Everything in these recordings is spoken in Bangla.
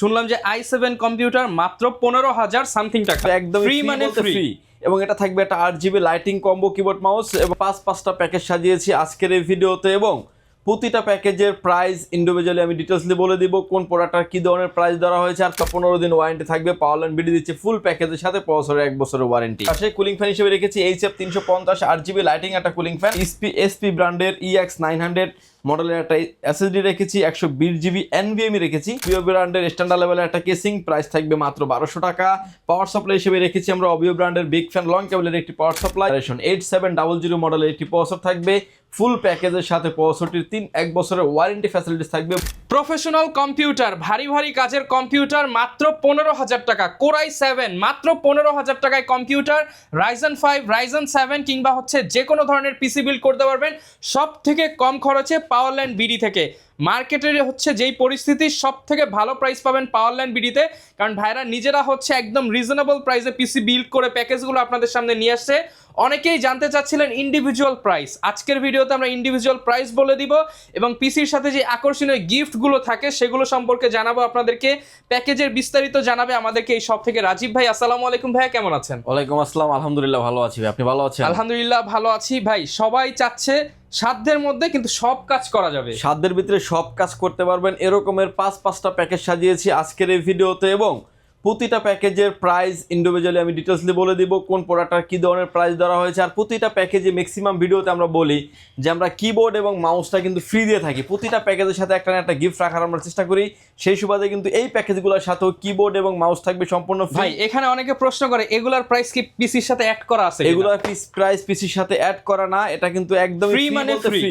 শুনলাম যে i7 কম্পিউটার মাত্র 15,000 সামথিং টাকা, একদম ফ্রি মানে ফ্রি। এবং এটা থাকবে একটা 8GB lighting combo keyboard mouse এবং পাঁচটা প্যাকেজ সাজিয়েছি আজকের এই ভিডিওতে। এবং প্রতিটা প্যাকেজের প্রাইস ইন্ডিভিজুয়ালি আমি ডিটেলসলি বলে দিব কোন প্রোডাক্টটার কি ধরনের প্রাইস ধরা হয়েছে। আর 15 দিন ওয়ারেন্টি থাকবে। পাওয়ার লাইন বিডি দিচ্ছে ফুল প্যাকেজের সাথে বছরের 1 বছরের ওয়ারেন্টি। পাশে কুলিং ফ্যান হিসেবে রেখেছি HF 350 8GB লাইটিং একটা কুলিং ফ্যান। এসপি ব্র্যান্ডের EX 900 মডেলের একটা এসএসডি রেখেছি, 120GB NVMe রেখেছি। পিও ব্র্যান্ডের স্ট্যান্ডার্ড লেভেলের একটা কেসিং, প্রাইস থাকবে মাত্র 1200 টাকা। পাওয়ার সাপ্লাই হিসেবে রেখেছি আমরা অবিও ব্র্যান্ডের বিগ ফ্যান লং কেবলের একটি পাওয়ার সাপ্লাই। 8700 মডেলের একটি প্রসেসর থাকবে। ফুল প্যাকেজের সাথে প্রসেসরটির 1 বছরের ওয়ারেন্টি ফ্যাসিলিটিস থাকবে। প্রফেশনাল কম্পিউটার, ভারী ভারী কাজের কম্পিউটার মাত্র 15,000 টাকা। Core i7 মাত্র 15,000 টাকায় কম্পিউটার। Ryzen 5 Ryzen 7 কিংবা হচ্ছে যে কোনো ধরনের পিসি বিল্ড করতে পারবেন সব থেকে কম খরচে পাওয়ার লাইন বিডি থেকে। মার্কেটের হচ্ছে যেই পরিস্থিতি, সব থেকে ভালো প্রাইস পাবেন পাওয়ার লাইন বিডিতে, কারণ ভাইরা নিজেরা হচ্ছে একদম রিজনেবল প্রাইসে পিসি বিল্ড করে প্যাকেজগুলো আপনাদের সামনে নিয়ে আসছে। অনেকেই জানতে চাচ্ছিলেন ইন্ডিভিজুয়াল প্রাইস। আজকের ভিডিওতে আমরা ইন্ডিভিজুয়াল প্রাইস বলে দিব এবং পিসির সাথে যে আকর্ষণীয় গিফটগুলো থাকে সেগুলো সম্পর্কে জানাবো আপনাদেরকে। প্যাকেজের বিস্তারিত জানাবে আমাদেরকে এই সব থেকে রাজীব ভাই। আসসালামু আলাইকুম ভাইয়া, কেমন আছেন? ওয়ালাইকুম আসসালাম, আলহামদুলিল্লাহ ভালো আছি ভাই, আপনি ভালো আছেন? আলহামদুলিল্লাহ ভালো আছি ভাই। সবাই চাচ্ছে সাধ্যের মধ্যে কিন্তু সব কাজ করা যাবে, সাধ্যের ভিতরে সব কাজ করতে পারবেন, এরকমের পাঁচটা প্যাকেজ সাজিয়েছি আজকের এই ভিডিওতে। এবং প্রতিটা প্যাকেজের প্রাইস ইন্ডিভিজুয়ালি আমি ডিটেলসলি বলে দিব কোন প্রোডাক্টটার কী ধরনের প্রাইস ধরা হয়েছে। আর প্রতিটা প্যাকেজে ম্যাক্সিমাম ভিডিওতে আমরা বলি যে আমরা কিবোর্ড এবং মাউসটা কিন্তু ফ্রি দিয়ে থাকি। প্রতিটা প্যাকেজের সাথে একটা না একটা গিফট রাখার আমরা চেষ্টা করি। সেই সুবাদে কিন্তু এই প্যাকেজগুলোর সাথেও কিবোর্ড এবং মাউস থাকবে সম্পূর্ণ ফ্রি। ভাই এখানে অনেকে প্রশ্ন করে এগুলার প্রাইস কি পিসির সাথে অ্যাড করা আছে? এগুলোর প্রাইস পিসির সাথে অ্যাড করা না, এটা কিন্তু একদম ফ্রি মানে ফ্রি।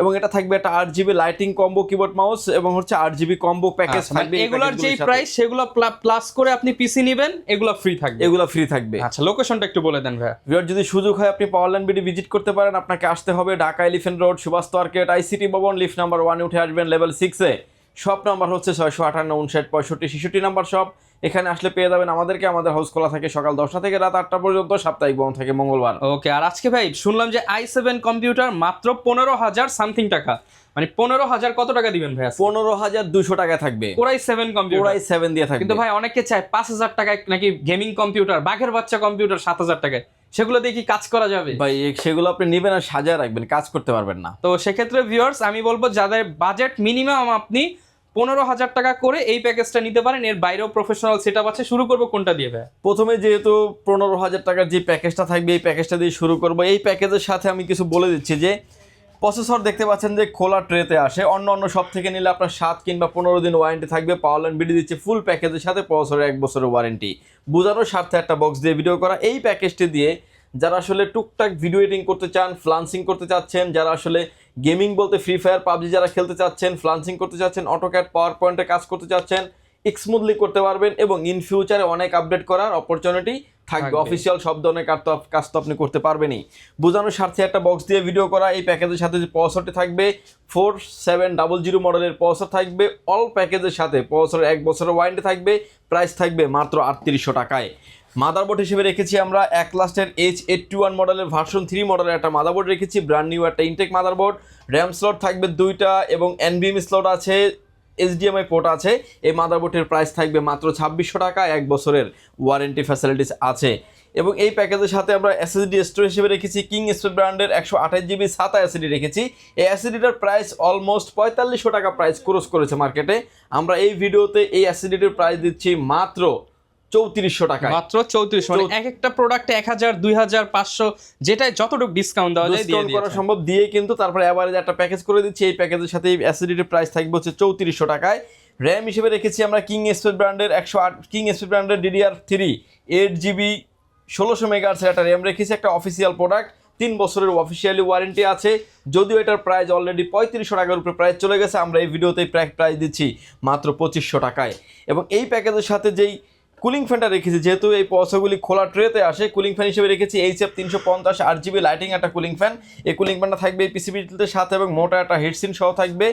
এবং এটা থাকবে একটা 8GB lighting combo keyboard mouse এবং হচ্ছে 8GB কম্বো প্যাকেজ থাকবে। এগুলোর যেই প্রাইস সেগুলো প্লাস করে আপনি পিসি নেবেন, এগুলো ফ্রি থাকবে। এগুলো ফ্রি থাকবে। আচ্ছা, লোকেশনটা একটু বলে দেন ভাই। ভিউয়ার যদি সুযোগ হয় আপনি পাওয়ার লাইন বিডি ভিজিট করতে পারেন। আপনাকে আসতে হবে Dhaka elephant road, Subhash market, ICT Bhaban, lift number 1 উঠে আসবেন লেভেল 6 এ। শপ নাম্বার হচ্ছে 658 59 65 66 নাম্বার শপ। এখানে আসলে পেয়ে যাবেন আমাদেরকে। আমাদের হাউস খোলা থাকে সকাল 10টা থেকে রাত 8টা পর্যন্ত, সাপ্তাহিক বন্ধ থাকে মঙ্গলবার। ওকে, আর আজকে ভাই শুনলাম যে i7 কম্পিউটার মাত্র 15,000 সামথিং টাকা, মানে 15,000 কত টাকা দিবেন ভাই? 15,200 টাকা থাকবে। Core i7 computer, Core i7 দিয়ে থাকবে। কিন্তু ভাই অনেকে চায় 5,000 টাকায় নাকি গেমিং কম্পিউটার, বাঘের বাচ্চা কম্পিউটার 7,000 টাকায়, সেগুলো দিয়ে কি কাজ করা যাবে? ভাই সেগুলো আপনি নেবেন আর সাজায় রাখবেন, কাজ করতে পারবেন না। তো সেক্ষেত্রে ভিউয়ার্স আমি বলবো যাদের বাজেট মিনিমাম আপনি 15,000 টাকা করে এই প্যাকেজটা নিতে পারেন। এর বাইরেও প্রফেশনাল সেটআপ আছে। শুরু করবো কোনটা দিয়ে ভাই? প্রথমে যেহেতু 15,000 টাকার যে প্যাকেজটা থাকবে এই প্যাকেজটা দিয়ে শুরু করবো। এই প্যাকেজের সাথে আমি কিছু বলে দিচ্ছি যে প্রসেসর দেখতে পাচ্ছেন যে খোলা ট্রেতে আসে। অন্য সব থেকে নিলে আপনার 7 কিংবা 15 দিন ওয়ারেন্টি থাকবে। পাওয়ার লাইন বিডি দিচ্ছে ফুল প্যাকেজের সাথে বছরের 1 বছরের ওয়ারেন্টি। বোঝানোর স্বার্থে একটা বক্স দিয়ে ভিডিও করা। এই প্যাকেজটি দিয়ে যারা আসলে টুকটাক ভিডিও এডিটিং করতে চান, ফ্লান্সিং করতে চাচ্ছেন, যারা আসলে গেমিং বলতে ফ্রি ফায়ার পাবজি যারা খেলতে চাচ্ছেন, ফ্লান্সিং করতে চাচ্ছেন, অটোক্যাড পাওয়ার পয়েন্টে কাজ করতে চাচ্ছেন, স্মুথলি করতে পারবেন। এবং ইন ফিউচারে অনেক আপডেট করার অপরচুনিটি থাকবে। অফিসিয়াল সব ধরনের কাজ তো আপনি করতে পারবেনই। বোঝানোর স্বার্থে একটা বক্স দিয়ে ভিডিও করা। এই প্যাকেজের সাথে যে প্রসেসরটি থাকবে 4700 মডেলের প্রসেসর থাকবে। অল প্যাকেজের সাথে প্রসেসরের 1 বছরের ওয়ারেন্টি থাকবে। প্রাইস থাকবে মাত্র 3800 টাকায়। মাদারবোর্ড হিসেবে রেখেছি আমরা Aclast-এর H821 মডেলের ভার্সন 3 মডেলের একটা মাদারবোর্ড রেখেছি। ব্র্যান্ড নিউ একটা ইনটেক মাদারবোর্ড। র্যাম স্লট থাকবে 2টা এবং NVMe স্লট আছে, HDMI পোর্ট আছে। এই মাদারবোর্ডের প্রাইস থাকবে মাত্র 2600 টাকা। 1 বছরের ওয়ারেন্টি ফ্যাসিলিটিস আছে। এবং এই প্যাকেজের সাথে আমরা SSD স্টোরেজ হিসেবে রেখেছি কিং স্পিড ব্র্যান্ডের 128GB SATA SSD রেখেছি। এই SSDটার প্রাইস অলমোস্ট 4500 টাকা প্রাইস ক্রস করেছে মার্কেটে। আমরা এই ভিডিওতে এই SSDটির প্রাইস দিচ্ছি মাত্র 3400 টাকা। মাত্র 3400, মানে এক একটা প্রোডাক্টে 1000 2000 500 যেটা যতটুকু ডিসকাউন্ট দেওয়া যায় দিয়ে করা সম্ভব দিয়ে কিন্তু তারপরে এভারেজ একটা প্যাকেজ করে দিচ্ছি। এই প্যাকেজের সাথে এই SSDটির প্রাইস থাকবে হচ্ছে 3400 টাকায়। র্যাম হিসেবে রেখেছি আমরা কিং স্পিড ব্র্যান্ডের DDR3 8GB 1600 মেগাহার্টজের একটা র্যাম রেখেছি। একটা অফিসিয়াল প্রোডাক্ট, 3 বছরের অফিসিয়ালি ওয়ারেন্টি আছে। যদিও এটার প্রাইস অলরেডি 3500 টাকার উপরে প্রাইস চলে গেছে, আমরা এই ভিডিওতে প্রাইস দিচ্ছি মাত্র 2500 টাকায়। এবং এই প্যাকেজের সাথে যেই কুলিং ফ্যানটা রেখেছি, যেহেতু এই প্রসেসরগুলি খোলা ট্রেতে আসে, কুলিং ফ্যান হিসেবে রেখেছি HF 350 8GB লাইটিং একটা কুলিং ফ্যান। এই কুলিং ফ্যানটা থাকবে এই পিসিবিটির সাথে এবং মোটা একটা হেডসিন সহ থাকবে।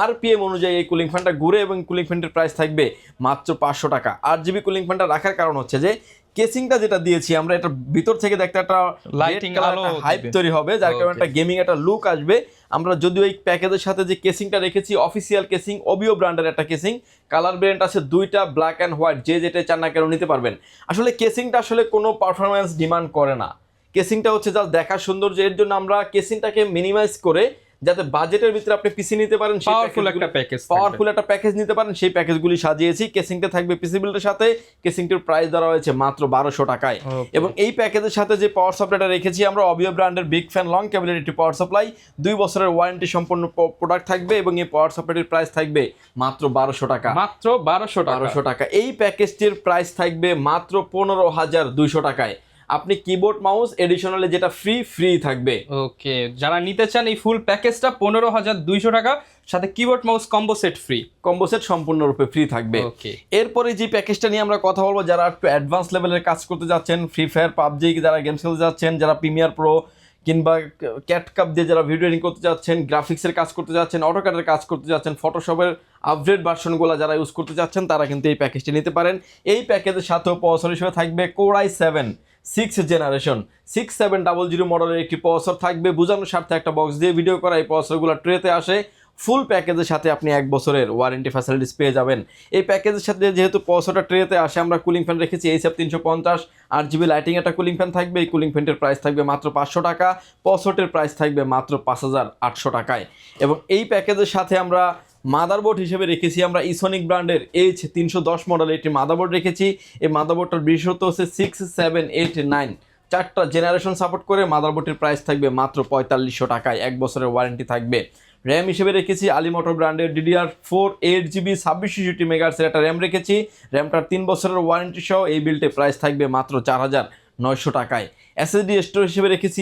RPM অনুযায়ী এই কুলিং ফ্যানটা ঘুরে এবং কুলিং ফ্যানটির প্রাইস থাকবে মাত্র 500 টাকা। 8GB কুলিং ফ্যানটা রাখার কারণ হচ্ছে যে কেসিংটা যেটা দিয়েছি আমরা, এটা ভিতর থেকে দেখতে একটা লাইটিং আলো হাইপ তৈরি হবে, যার কারণে একটা গেমিং একটা লুক আসবে। আমরা যদিও এই প্যাকেজের সাথে যে কেসিংটা রেখেছি অফিসিয়াল কেসিং, ওবিও ব্র্যান্ডের একটা কেসিং, কালার ভেরিয়েন্ট আছে দুইটা, ব্ল্যাক অ্যান্ড হোয়াইট, যে যেটা চান না কেন নিতে পারবেন। আসলে কেসিংটা আসলে কোনো পারফরমেন্স ডিমান্ড করে না, কেসিংটা হচ্ছে জাস্ট দেখার সৌন্দর্য, এর জন্য আমরা কেসিংটাকে মিনিমাইজ করে যাতে বাজেটের ভিতরে আপনি পিসি নিতে পারেন, পাওয়ারফুল একটা প্যাকেজ নিতে পারেন, সেই প্যাকেজগুলি সাজিয়েছি। কেসিংটা থাকবে পিসি বিল্ডের সাথে, কেসিংটির প্রাইস ধরা হয়েছে মাত্র 1200 টাকায়। এবং এই প্যাকেজের সাথে যে পাওয়ার সাপ্লাইটা রেখেছি আমরা ওবিও ব্র্যান্ডের বিগ ফ্যান লং কেবলের একটি পাওয়ার সাপ্লাই, 2 বছরের ওয়ারেন্টি সম্পন্ন প্রোডাক্ট থাকবে, এবং এই পাওয়ার সাপ্লাইটির প্রাইস থাকবে মাত্র 1200 টাকা। মাত্র 1200 টাকা। এই প্যাকেজটির প্রাইস থাকবে মাত্র 15200 টাকায়। আপনি কিবোর্ড মাউস এডিশনালি যেটা ফ্রি থাকবে। ওকে, যারা নিতে চান এই ফুল প্যাকেজটা 15200 টাকা, সাথে কিবোর্ড মাউস কম্বো সেট সম্পূর্ণরূপে ফ্রি থাকবে। এরপরে যে প্যাকেজটা নিয়ে আমরা কথা বলবো, যারা একটু অ্যাডভান্স লেভেলের কাজ করতে যাচ্ছেন, ফ্রি ফায়ার পাবজি যারা গেমস খেলতে যাচ্ছেন, যারা প্রিমিয়ার প্রো কিংবা ক্যাট কাপ দিয়ে যারা ভিডিও এডিটিং করতে যাচ্ছেন, গ্রাফিক্সের কাজ করতে যাচ্ছেন, অটোক্যাডের কাজ করতে যাচ্ছেন, ফটোশপের আপডেট ভার্সনগুলো যারা ইউজ করতে যাচ্ছেন, তারা কিন্তু এই প্যাকেজটি নিতে পারেন। এই প্যাকেজের সাথেও প্রসেসর হিসেবে থাকবে Core i7 6th জেনারেশন 6700 মডেলের একটি প্রসেসর থাকবে। বোঝানোর স্বার্থে একটা বক্স দিয়ে ভিডিও করা, এই প্রসেসরগুলো ট্রেতে আসে। ফুল প্যাকেজের সাথে আপনি 1 বছরের ওয়ারেন্টি ফ্যাসিলিটিস পেয়ে যাবেন। এই প্যাকেজের সাথে যেহেতু প্রসেসরটা ট্রেতে আসে, আমরা কুলিং ফ্যান রেখেছি HF350 8GB লাইটিং একটা কুলিং ফ্যান থাকবে। এই কুলিং ফ্যানটির প্রাইস থাকবে মাত্র 500 টাকা, প্রসেসরের প্রাইস থাকবে মাত্র 5800 টাকায়। এবং এই প্যাকেজের সাথে আমরা মাদারবোর্ড হিসেবে রেখেছি আমরা ইসোনিক ব্র্যান্ডের H310 মডেলের একটি মাদারবোর্ড রেখেছি। এই মাদারবোর্ডটার বিশেষত্ব হচ্ছে 6, 7, 8, 9 4টা জেনারেশন সাপোর্ট করে। মাদারবোর্ডের প্রাইস থাকবে মাত্র 4500 টাকায়, 1 বছরের ওয়ারেন্টি থাকবে। র্যাম হিসেবে রেখেছি আলিমোটো ব্র্যান্ডের DDR4 8GB 2660 মেগাহার্টজের একটা র্যাম রেখেছি। র্যামটার 3 বছরের ওয়ারেন্টি সহ এই বিল্ডে প্রাইস থাকবে মাত্র 4900 টাকায়। এসএসডি স্টোরেজ হিসেবে রেখেছি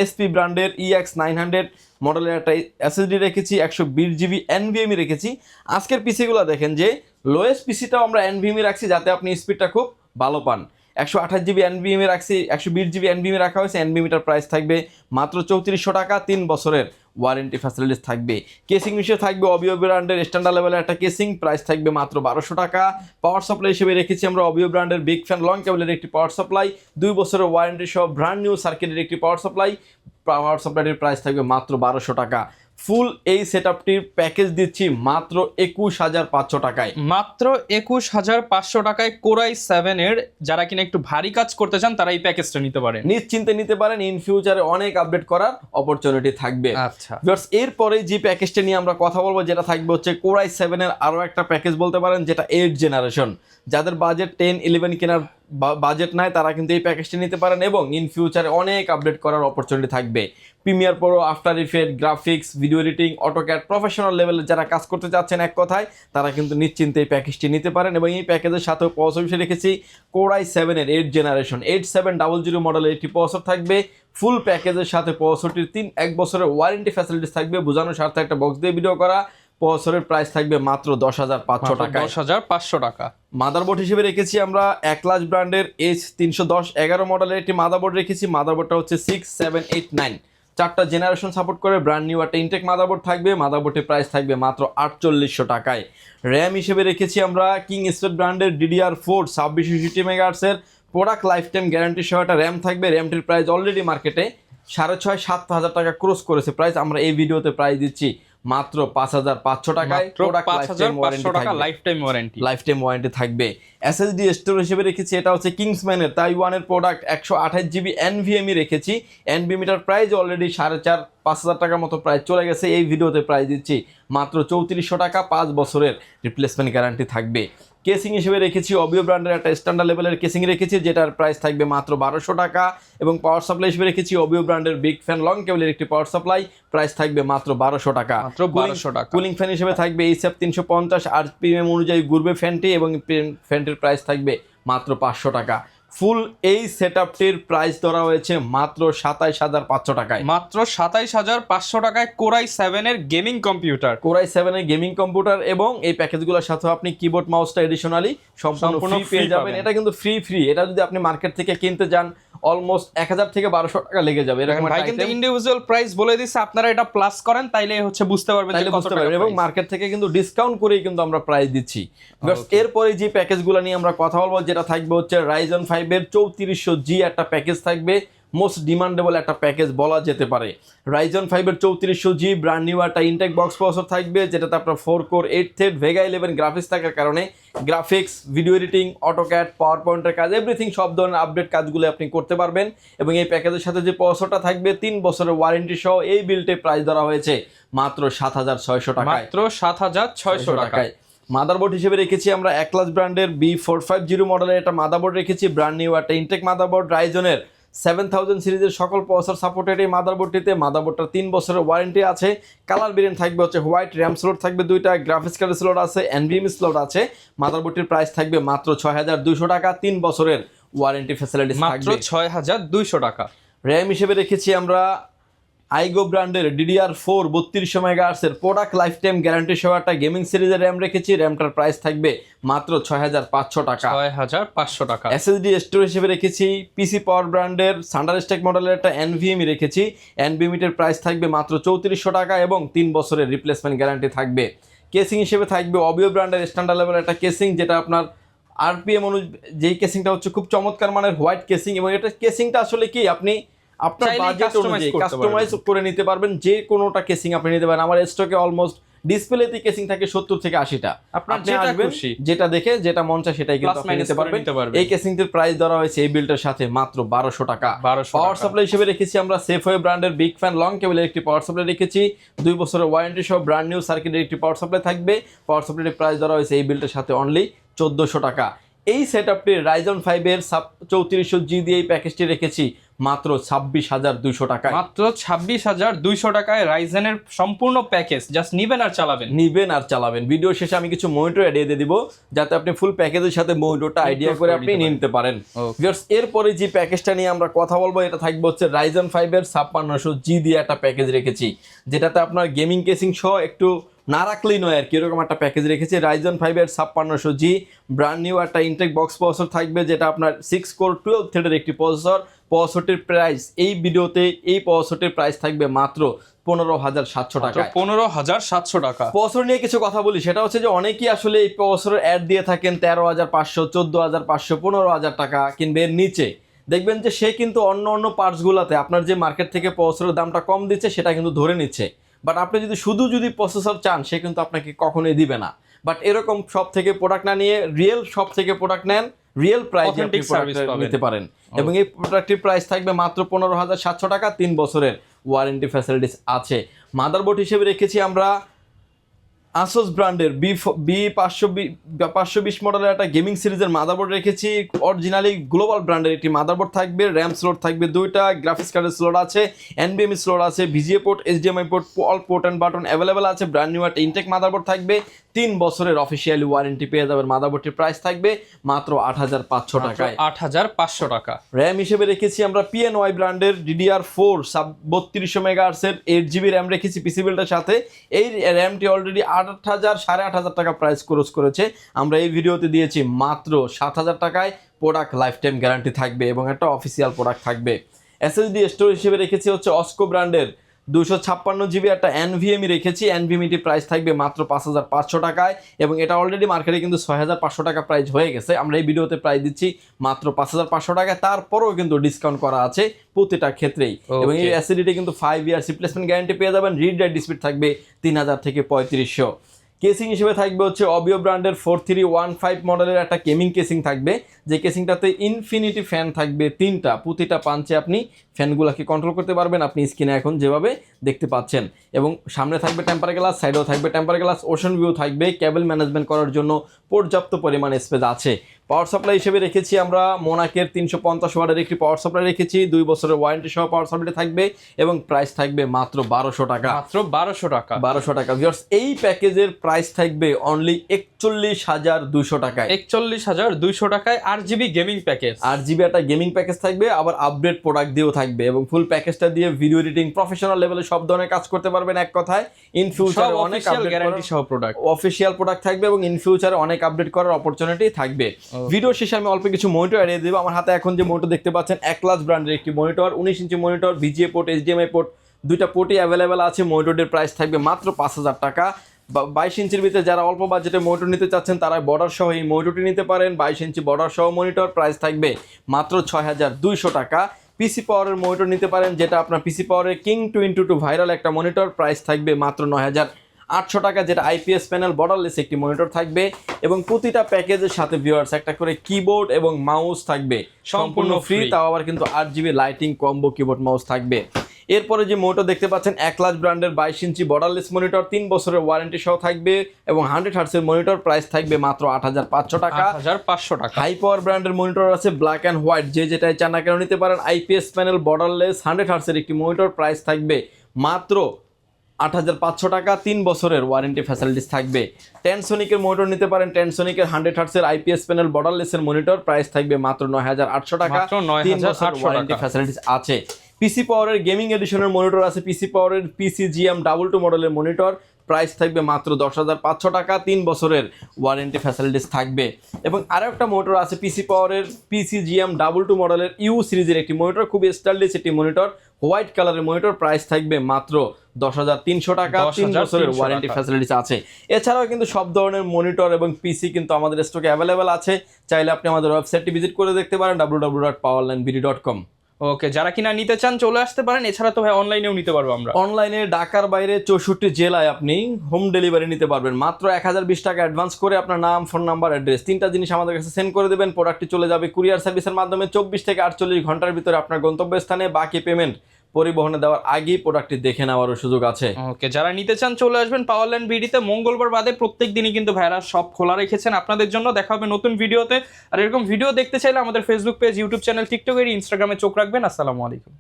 SP ব্র্যান্ডের EX900 মডেলের একটা এসএসডি রেখেছি, 120GB NVMe রেখেছি। আজকের পিসিগুলো দেখেন যে লোয়েস্ট পিসিটাও আমরা NVMe রাখছি যাতে আপনি স্পিডটা খুব ভালো পান। 128GB NVMe রাখছি, 120GB NVMe রাখা হয়েছে। NVMeটার প্রাইস থাকবে মাত্র 3400 টাকা, 3 বছরের ওয়ারেন্টি ফ্যাসিলিটিস থাকবে। কেসিং হিসেবে থাকবে ওবিও ব্র্যান্ডের স্ট্যান্ডার্ড লেভেলের একটা কেসিং, প্রাইস থাকবে মাত্র 1200 টাকা। পাওয়ার সাপ্লাই হিসেবে রেখেছি আমরা ওবিও ব্র্যান্ডের বিগ ফ্যান লং কেবলের একটি পাওয়ার সাপ্লাই, 2 বছরের ওয়ারেন্টি সহ ব্র্যান্ড নিউ সার্কিটের একটি পাওয়ার সাপ্লাইটির প্রাইস থাকবে মাত্র 1200 টাকা। ফুল এই সেটআপটির প্যাকেজ দিচ্ছি মাত্র 21500 টাকায়। মাত্র 21500 টাকায় Core i7 এর যারা কিনা একটু ভারী কাজ করতে চান তারা এই প্যাকেজটা নিতে পারেন, নিশ্চিন্তে নিতে পারেন। ইন ফিউচারে অনেক আপডেট করার অপরচুনিটি থাকবে। আচ্ছা ভিউয়ার্স, এরপরে যে প্যাকেজটা নিয়ে আমরা কথা বলবো যেটা থাকবে হচ্ছে Core i7 এর আরো একটা প্যাকেজ বলতে পারেন, যেটা 8 জেনারেশন। যাদের বাজেট 10, 11 কেনার বাজেট নাই তারা কিন্তু এই প্যাকেজটি নিতে পারেন, এবং ইন ফিউচারে অনেক আপডেট করার অপরচুনিটি থাকবে। Premiere Pro, after effect, graphics, video editing, AutoCAD professional লেভেলে যারা কাজ করতে চাচ্ছেন এক কথায়, তারা কিন্তু নিশ্চিন্তে এই প্যাকেজটি নিতে পারেন। এবং এই প্যাকেজের সাথেও প্রসেসর হিসেবে রেখেছি Core i7 এর 8 জেনারেশন 8700 মডেলের একটি প্রসেসর থাকবে। ফুল প্যাকেজের সাথে প্রসেসরটির 1 বছরের ওয়ারেন্টি ফ্যাসিলিটিস থাকবে। বোঝানোর স্বার্থে একটা বক্স দিয়ে ভিডিও করা। প্রসেসরের প্রাইস থাকবে মাত্র 10500 টাকা। 10500 টাকা। মাদারবোর্ড হিসেবে রেখেছি আমরা একলাজ ব্র্যান্ডের H310 মডেলের একটি মাদারবোর্ড রেখেছি। মাদারবোর্ডটা হচ্ছে 6, 7, 8, 9 4টা জেনারেশন সাপোর্ট করে ব্র্যান্ড নিউ একটা ইনটেক মাদারবোর্ড থাকবে। মাদারবোর্ডের প্রাইস থাকবে মাত্র 4800 টাকায়। র্যাম হিসেবে রেখেছি আমরা কিং স্পেড ব্র্যান্ডের DDR4 2660 মেগাহার্টজের প্রোডাক্ট লাইফ টাইম গ্যারান্টি সহ একটা র্যাম থাকবে। র্যামটির প্রাইস অলরেডি মার্কেটে 6500-7000 টাকা ক্রস করেছে প্রাইস। আমরা এই ভিডিওতে প্রাইস দিচ্ছি মাত্র 5500 টাকায়। লাইফ টাইম ওয়ারেন্টি থাকবে। এসএসডি স্টোরেজ হিসেবে রেখেছি এটা হচ্ছে কিংসম্যানের তাইওয়ানের প্রোডাক্ট 128GB NVMe রেখেছি। NVMeটার প্রাইস অলরেডি 4500-5000 টাকার মতো প্রাইস চলে গেছে। এই ভিডিওতে প্রাইস দিচ্ছি মাত্র 3400 টাকা, 5 বছরের রিপ্লেসমেন্ট গ্যারান্টি থাকবে। কেসিং হিসেবে রেখেছি ওবিও ব্র্যান্ডের একটা স্ট্যান্ডার্ড লেভেলের কেসিং রেখেছি, যেটার প্রাইস থাকবে মাত্র 1200 টাকা। এবং পাওয়ার সাপ্লাই হিসেবে রেখেছি ওবিও ব্র্যান্ডের বিগ ফ্যান লং কেবলের একটি পাওয়ার সাপ্লাই, প্রাইস থাকবে মাত্র 1200 টাকা। কুলিং ফ্যান হিসেবে থাকবে HF350 RPM অনুযায়ী ঘুরবে ফ্যানটি, এবং ফ্যানটির প্রাইস থাকবে মাত্র 500 টাকা। ফুল এই সেটআপটির প্রাইস ধরা হয়েছে মাত্র 27500 টাকায়। মাত্র 27500 টাকায় Core i7 এর গেমিং কম্পিউটার। Core i7 এর গেমিং কম্পিউটার, এবং এই প্যাকেজগুলোর সাথে আপনি কিবোর্ড মাউসটা এডিশনালি সম্পূর্ণ ফ্রি পেয়ে যাবেন। এটা কিন্তু ফ্রি। এটা যদি আপনি মার্কেট থেকে কিনতে যান অলমোস্ট 1000 থেকে 1200 টাকা লেগে যাবে এরকম ভাই কিন্তু ইন্ডিভিজুয়াল প্রাইস বলে দিচ্ছে, আপনারা এটা প্লাস করেন তাইলে হচ্ছে বুঝতে পারবেন যে কত টাকা এবং মার্কেট থেকে কিন্তু ডিসকাউন্ট করেই কিন্তু আমরা প্রাইস দিচ্ছি। এরপরে যে প্যাকেজগুলো নিয়ে আমরা কথা বলবো যেটা থাকবে হচ্ছে Ryzen 5 এর 3400G একটা প্যাকেজ থাকবে, মোস্ট ডিমান্ডেবল একটা প্যাকেজ বলা যেতে পারে। Ryzen 5 এর 3400G ব্র্যান্ড নিউ একটা ইনটেক বক্স প্রসেসর থাকবে, যেটাতে আপনার 4 কোর 8 থ্রেড ভেগা 11 গ্রাফিক্স থাকার কারণে গ্রাফিক্স, ভিডিও এডিটিং, অটোক্যাড, পাওয়ার পয়েন্টের কাজ, এভরিথিং সব ধরনের আপডেট কাজগুলো আপনি করতে পারবেন। এবং এই প্যাকেজের সাথে যে প্রসেসরটা থাকবে 3 বছরের ওয়ারেন্টি সহ এই বিল্টে প্রাইস ধরা হয়েছে মাত্র 7600 টাকায়, মাত্র 7600 টাকায়। মাদারবোর্ড হিসেবে রেখেছি আমরা একলাস ব্র্যান্ডের B450 মডেলের একটা মাদারবোর্ড রেখেছি, ব্র্যান্ড নিউ একটা ইনটেক মাদারবোর্ড। রাইজনের 7000 সিরিজের সকল প্রসেসর সাপোর্টেড এই মাদারবোর্ডটিতে। মাদারবোর্ডটার 3 বছরের ওয়ারেন্টি আছে। কালার ভেরিয়েন্ট থাকবে হচ্ছে হোয়াইট, র্যাম স্লট থাকবে 2টা, গ্রাফিক্স কার্ড স্লট আছে, NVMe স্লট আছে। মাদারবোর্ডটির প্রাইস থাকবে মাত্র 6200 টাকা, 3 বছরের ওয়ারেন্টি ফ্যাসিলিটিস থাকবে, মাত্র 6200 টাকা। র্যাম হিসেবে রেখেছি আমরা আইগো ব্র্যান্ডের DDR4 3200 মেগাহার্টজের প্রোডাক্ট লাইফ টাইম গ্যারান্টি সহ একটা গেমিং সিরিজের র্যাম রেখেছি। র্যামটার প্রাইস থাকবে মাত্র 6500 টাকা, 6500 টাকা। SSD স্টোরেজ হিসেবে রেখেছি পিসি পাওয়ার ব্র্যান্ডের থান্ডারস্ট্যাক মডেলের একটা NVMe রেখেছি। NVMe এর প্রাইস থাকবে মাত্র 3400 টাকা এবং 3 বছরের রিপ্লেসমেন্ট গ্যারান্টি থাকবে। কেসিং হিসেবে থাকবে অবিও ব্র্যান্ডের স্ট্যান্ডার্ড লেভেলের একটা কেসিং, যেটা আপনার RPM যেই কেসিংটা হচ্ছে খুব চমৎকার মানের হোয়াইট কেসিং, এবং এটা কেসিংটা আসলে কি আপনি আপনার বাজেট অনুযায়ী কাস্টমাইজ করে নিতে পারবেন, যে কোনোটা কেসিং আপনি নিতে পারেন। আমার স্টকে অলমোস্ট ডিসপ্লেতে কেসিং থাকে 70 থেকে 80টা, আপনার আপনি আসবেন যেটা দেখে যেটা মন চায় সেটাই কিন্তু আপনি নিতে পারবেন। এই কেসিংটির প্রাইস ধরা হয়েছে এই বিলটার সাথে মাত্র 1200 টাকা। পাওয়ার সাপ্লাই হিসেবে রেখেছি আমরা সেফওয়ে ব্র্যান্ডের বিগ ফ্যান লং কেবলের একটি পাওয়ার সাপ্লাই রেখেছি। 2 বছরের ওয়ারেন্টি সহ ব্র্যান্ড নিউ সার্কিটের একটি পাওয়ার সাপ্লাই থাকবে। পাওয়ার সাপ্লাইয়ের প্রাইস ধরা হয়েছে এই বিলটার সাথে অনলি 1400 টাকা। এই সেটআপটি Ryzen 5 এর 3400G দিয়ে এই প্যাকেজটি রেখেছি মাত্র 26200 টাকায়, মাত্র 26200 টাকায় রাইজেনের সম্পূর্ণ প্যাকেজ। জাস্ট নিবেন আর চালাবেন। ভিডিও শেষে আমি কিছু মনিটর আইডিয়া দিয়ে দিব, যাতে আপনি ফুল প্যাকেজের সাথে মনিটরটা আইডিয়া করে আপনি নিতে পারেন। ভিউয়ার্স, এরপরে যে প্যাকেজটা নিয়ে আমরা কথা বলবো এটা থাকবে হচ্ছে Ryzen 5 এর 5600G দিয়ে একটা প্যাকেজ রেখেছি, যেটাতে আপনার গেমিং কেসিং সহ একটু না রাখলেই নয় আর কি, এরকম একটা প্যাকেজ রেখেছি। Ryzen 5 এর 5600G ব্র্যান্ড নিউ একটা ইনটেক বক্স প্রসেসর থাকবে, যেটা আপনার 6 কোর 12 থ্রেডের একটি প্রসেসর। প্রসেসরটির প্রাইস এই ভিডিওতে এই প্রসেসরটির প্রাইস থাকবে মাত্র 15700 টাকা, 15700 টাকা। প্রসেসর নিয়ে কিছু কথা বলি, সেটা হচ্ছে যে অনেকেই আসলে এই প্রসেসরের অ্যাড দিয়ে থাকেন 13500, 14500, 15000 টাকা কিংবা এর নিচে। দেখবেন যে সে কিন্তু অন্য পার্টসগুলোতে আপনার যে মার্কেট থেকে প্রসেসরের দামটা কম দিচ্ছে সেটা কিন্তু ধরে নিচ্ছে, বাট আপনি যদি প্রসেসর চান সে কিন্তু আপনাকে কখনোই দিবে না। বাট এরকম সব থেকে প্রোডাক্ট না নিয়ে রিয়েল সব থেকে প্রোডাক্ট নেন, রিয়েল প্রাইসে আপনি প্রোডাক্ট নিতে পারেন। এবং এই প্রোডাক্টটির প্রাইস থাকবে মাত্র 15700 টাকা, 3 বছরের ওয়ারেন্টি ফ্যাসিলিটিস আছে। মাদারবোর্ড হিসেবে রেখেছি আমরা আসুস ব্র্যান্ডের B520 মডেলের একটা গেমিং সিরিজের মাদারবোর্ড রেখেছি। অরিজিনালি গ্লোবাল ব্র্যান্ডের একটি মাদারবোর্ড থাকবে, র্যাম স্লট থাকবে 2টা, গ্রাফিক্স কার্ডের স্লট আছে, NVMe স্লট আছে, VGA port, HDMI port, all port and button available আছে। ব্র্যান্ড নিউ একটা ইনটেক মাদারবোর্ড থাকবে, 3 বছরের অফিসিয়ালি ওয়ারেন্টি পেয়ে যাবেন। মাদারবোর্ডটির প্রাইস থাকবে মাত্র 8500 টাকায়, 8500 টাকা। র্যাম হিসেবে রেখেছি আমরা PNY ব্র্যান্ডের DDR4 3200 মেগাহার্টজের 8GB র্যাম রেখেছি পিসি বিল্ডের সাথে। এই র্যামটি অলরেডি 8000 টাকা প্রাইস খরচ করেছে, আমরা এই ভিডিওতে দিয়েছি মাত্র 7000 টাকায়। প্রোডাক্ট লাইফ টাইম গ্যারান্টি থাকবে এবং একটা অফিসিয়াল প্রোডাক্ট থাকবে। SSD স্টোরেজ হিসেবে রেখেছি হচ্ছে অস্কো ব্র্যান্ডের 256GB একটা NVMe রেখেছি। NVMeটির প্রাইস থাকবে মাত্র 5500 টাকায় এবং এটা অলরেডি মার্কেটে কিন্তু 6500 টাকা প্রাইস হয়ে গেছে। আমরা এই ভিডিওতে প্রাইস দিচ্ছি মাত্র 5500 টাকায়, তারপরেও কিন্তু ডিসকাউন্ট করা আছে প্রতিটা ক্ষেত্রেই। এবং এই SSDটি কিন্তু 5 ইয়ার্স রিপ্লেসমেন্ট গ্যারান্টি পেয়ে যাবেন। রিড রাইট স্পিড থাকবে 3000 থেকে 3500। কেসিং হিসেবে থাকবে হচ্ছে অবিও ব্র্যান্ডের 4315 মডেলের একটা গেমিং কেসিং থাকবে, যে কেসিংটাতে ইনফিনিটি ফ্যান থাকবে 3টা, প্রতিটা পাঞ্চে আপনি ফ্যানগুলোকে কন্ট্রোল করতে পারবেন আপনি স্ক্রিনে এখন যেভাবে দেখতে পাচ্ছেন। এবং সামনে থাকবে টেম্পার গ্লাস, সাইডেও থাকবে টেম্পার গ্লাস, ওশন ভিউ থাকবে, কেবল ম্যানেজমেন্ট করার জন্য পর্যাপ্ত পরিমাণ স্পেস আছে। পাওয়ার সাপ্লাই হিসেবে রেখেছি আমরা মোনাকের 350 ওয়াটের একটি পাওয়ার সাপ্লাই রেখেছি, 2 বছরের ওয়ারেন্টি সহ পাওয়ার সাপ্লাই থাকবে এবং প্রাইস থাকবে মাত্র 1200 টাকা, মাত্র 1200 টাকা। 1200 টাকা। ভিউয়ার্স, এই প্যাকেজের প্রাইস থাকবে অনলি 41,200 টাকায়। 41,200 টাকায় 8GB গেমিং প্যাকেজ। 8GB একটা গেমিং প্যাকেজ থাকবে, আবার আপডেট প্রোডাক্ট দিয়েও থাকবে, এবং ফুল প্যাকেজটা দিয়ে ভিডিও এডিটিং প্রফেশনাল লেভেলে সব ধরনের কাজ করতে পারবেন। এক কথায় ইন ফিউচারে অনেক আপডেট গ্যারান্টি সহ প্রোডাক্ট, অফিশিয়াল প্রোডাক্ট থাকবে, এবং ইন ফিউচারে অনেক আপডেট করার অপরচুনিটি থাকবে। ভিডিও শেষে আমি অল্প কিছু মনিটর এড়িয়ে দেবো। আমার হাতে এখন যে মনিটর দেখতে পাচ্ছেন অ্যাক্লাস ব্র্যান্ডের একটি monitor, 19 inch monitor, VGA port, HDMI port, দুইটা পোর্টই অ্যাভেলেবেল আছে। মনিটরের প্রাইস থাকবে মাত্র 5,000 টাকা। 22 ইঞ্চির ভিতরে যারা অল্প বাজেটে মনিটর নিতে চাচ্ছেন তারা বর্ডার সহ এই মনিটরটি নিতে পারেন। 22 ইঞ্চি বর্ডার সহ মনিটর, প্রাইস থাকবে মাত্র 6,200 টাকা। পিসি পাওয়ারের মনিটর নিতে পারেন, যেটা আপনার পিসি পাওয়ারের কিং 2x2 ভাইরাল একটা মনিটর, প্রাইস থাকবে মাত্র 9,800 টাকা, যেটা IPS প্যানেল বর্ডারলেস একটি মনিটর থাকবে। এবং প্রতিটা প্যাকেজের সাথে ভিউয়ার্স একটা করে কিবোর্ড এবং মাউস থাকবে সম্পূর্ণ ফ্রি, তাও আবার কিন্তু 8GB lighting combo keyboard mouse থাকবে। এরপরে যে মনিটর দেখতে পাচ্ছেন অ্যাক্লাস ব্র্যান্ডের 22 ইঞ্চি বর্ডারলেস মনিটর, 3 বছরের ওয়ারেন্টি সহ থাকবে, এবং 100 হার্টজের মনিটর, প্রাইস থাকবে মাত্র 8,500 টাকা। 8,500 টাকা। হাই পাওয়ার ব্র্যান্ডের মনিটর আছে ব্ল্যাক অ্যান্ড হোয়াইট, যে যেটাই চান না কেন নিতে পারেন। IPS প্যানেল বর্ডারলেস 100 হার্টজের একটি মনিটর, প্রাইস থাকবে মাত্র 8,500 টাকা, 3 বছরের ওয়ারেন্টি ফ্যাসিলিটিস থাকবে। টেনসোনিকের মনিটর নিতে পারেন, টেনসোনিকের 100 হার্টজের IPS প্যানেল বর্ডারলেসের মনিটর, প্রাইস থাকবে মাত্র 9,800 টাকা, 3 বছর ওয়ারেন্টি ফ্যাসিলিটিস আছে। পিসি পাওয়ারের গেমিং এডিশনের মনিটর আছে, পিসি পাওয়ারের PCGM 22 মডেলের মনিটর, প্রাইস থাকবে মাত্র 10,500 টাকা, 3 বছরের ওয়ারেন্টি ফ্যাসিলিটিস থাকবে। এবং আরও একটা মনিটর আছে পিসি পাওয়ারের PCGM 22 মডেলের ইউ সিরিজের একটি মনিটর, খুবই স্টাইলিশ একটি মনিটর, হোয়াইট কালারের মনিটর, প্রাইস থাকবে মাত্র 10,300 টাকা, 3 বছরের ওয়ারেন্টি ফ্যাসিলিটিস আছে। এছাড়াও কিন্তু সব ধরনের মনিটর এবং পিসি কিন্তু আমাদের স্টকে অ্যাভেলেবেল আছে, চাইলে আপনি আমাদের ওয়েবসাইটটি ভিজিট করে দেখতে পারেন www.powerlinebd.com। ওকে, যারা কিনা নিতে চান চলে আসতে পারেন। এছাড়া তো ভাই অনলাইনেও নিতে পারবো আমরা। অনলাইনে ঢাকার বাইরে 64 জেলায় আপনি হোম ডেলিভারি নিতে পারবেন। মাত্র 1,020 টাকা অ্যাডভান্স করে আপনার নাম, ফোন নাম্বার, অ্যাড্রেস, 3টা জিনিস আমাদের কাছে সেন্ড করে দেবেন। প্রোডাক্টটি চলে যাবে কুরিয়ার সার্ভিসের মাধ্যমে 24 থেকে 48 ঘন্টার ভিতরে আপনার গন্তব্যস্থানে। বাকি পেমেন্ট পরিবহনে দেওয়ার আগেই প্রোডাক্টটি দেখে নেওয়ারও সুযোগ আছে। ওকে, যারা নিতে চান চলে আসবেন পাওয়ারল্যান্ড বিডিতে। মঙ্গলবার বাদে প্রত্যেক দিনই কিন্তু ভাইরা সব খোলা রেখেছেন আপনাদের জন্য। দেখা হবে নতুন ভিডিওতে। আর এরকম ভিডিও দেখতে চাইলে আমাদের Facebook page, YouTube channel, TikTok এর ইনস্টাগ্রামে চোখ রাখবেন। আসসালামু আলাইকুম।